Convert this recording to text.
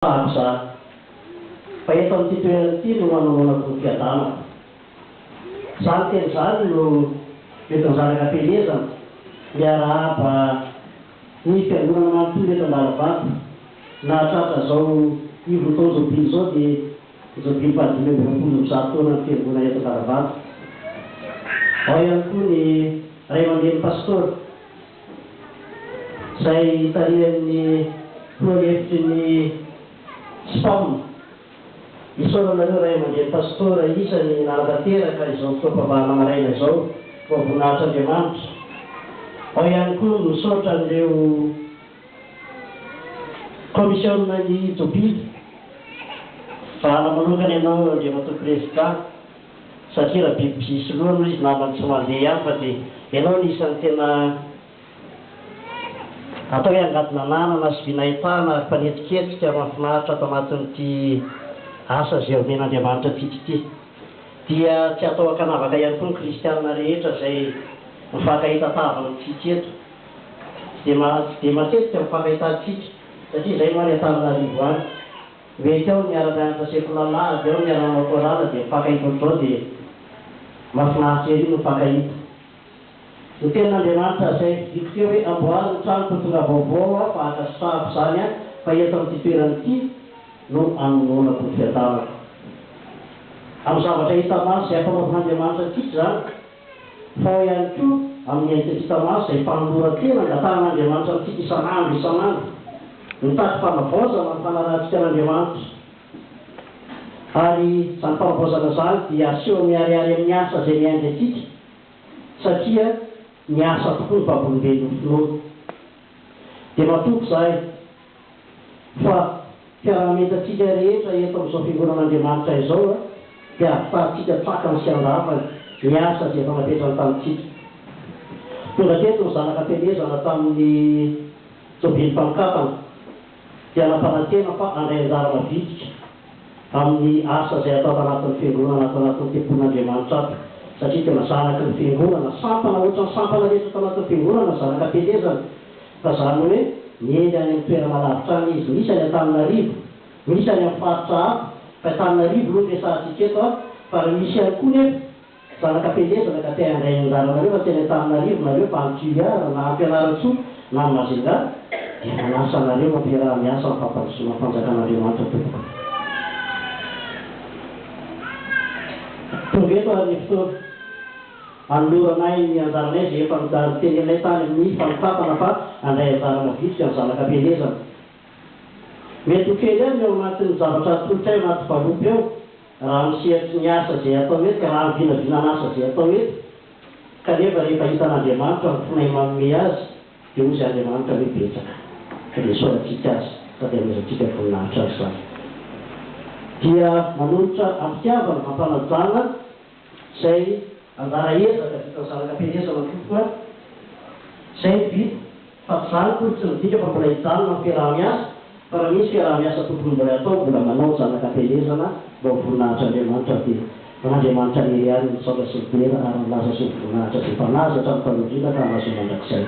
Sa fa eto amin'ity toerana ity no manomonako ny fiadanana. Zany teny zany no mety ny zanakam-pielezana miarahaba ny fiangonana manontolo eto Andalavato. Nahatratra zao ivotao Jobily zao dia Jobily fahadimy amby roapolo mizato taona ny fiangonana eto Andalavato. Ao ihany koa ny ray aman-dreny pastor izay tarihan'ny prohevitry ny Spawn. Isaoranareo ray aman-dreny pastor isany nanatanteraka izao fotoam-pavahana maraina izao vao voninahitry'Andriamanitra. Ao ihany koa misaotra an'ireo komisiona ny Jobily. Vahana manokana ianao Andriamanitra Président satria raha biby sy loha izy namany tsy mandeha ihany fa dia ianao ny isan'ny tena atao hoe angadina nanana sy vinahitana ary mpanetiketika mahafinaritra ato anatin'ity asa izay omen'Andriamanitra ity. Dia tsy atao ankanavaka ihany koa ny kristianina rehetra izay mifankahita tavantsika eto. Tsy dia matetika mifankahitantsika satria izay moa ny Antananarivo any. Mety ao miara-mianatra sekolalahady ao miara-manao korala dia mifankahita ohatr'izao dia mahafinaritra ery no mifankahita. Ny tenan'Andriamanitra izay diko teo hoe amboary ny trano tonga vaovao aho fa hakasitrahako izany fa eto amin'ity toerana ity no anomonako ny fiadanana. Amin'ny zavatra hita maso izay ampanaovan'Andriamanitra antsika zany, fa ao ihany koa amin'ny hita maso izay fanoloran-tena angatan'Andriamanitra antsika isan'andro. Mitady fanavaozana ny fanarahantsika an'Andriamanitra. Ary izany fanavaozana izany dia aseho miarihary amin'ny asa izay miandry antsika satria ny asa tokoa ny babolombelona finoana. Dia matoky izahay fa fiaraha-mientantsika rehetra eto amin'izao fiangonan'Andriamanitra izao dia ahafitahantsika tsakany sy andafany ny asa izay efa napetrany tamintsika. Tonga teto ny zanakam-pielezana tamin'ny Jobily mpankatana dia nampanantena fa handray anjara mavitrika amin'ny asa izay atao anatin'ny fiangonana atao anatin'ny tempolin'Andriamanitra ato. Satria tena zanaky ny fiangonana, sampana ohatran'ny sampana rehetra atao anatin'ny fiangonana zanakam-pielezana. Fa zany hoe mieny any amin'ny toerana lavitra any izy, misy any Antananarivo, misy any amin'ny faritra hafa, fa Antananarivo no resahantsika eto fa raha misy ihany koa nefa zanakam-pielezana ka te handray anjaranareo fa teny Antananarivo nareo fa Antuiara na Ampianaratsoa na Majunga dia manasa anareo mampiarah-miasa amin'ny fampandrosoana ny fanjakan'Andriamanitra tompoko. Tonga eto ary ny fotoana anoloranay ny anjaranay izay efa nitenenay tany amin'ny fanokafana fa handray anjara mavitrika ny zanakam-pielezana. Mety ho kely ihany eo anatin'ny zavatra atolotra eo anaty valopy eo raha misehatra ny asa izay atao eto, raha ny vinavinan'asa izay atao eto. Kanefa rehefa hitan'Andriamanitra ny fonay manome azy dia hozy Andriamanitra hoe betsaka ka dia soarantsika azy sady hamezatsika voninahitra azy zany. Dia manolotra am-pitiavana ampanajana izay anjara ezaka vita zanakam-pielezana tokoa izay vita fa tsy zany koa tsy midika fa mbola hijanona amin'ny fiaraha-miasa fa raha misy fiaraha-miasa tokony mbola atao mbola manao zanakam-pielezana mba ho voninahitran'Andriamanitra dia n'Andriamanitra ny ihany misaotra sy midera ary milaza sy ny voninahitra sy mpanazatra amin'ny fanodrina ka mahazo mandrakizay.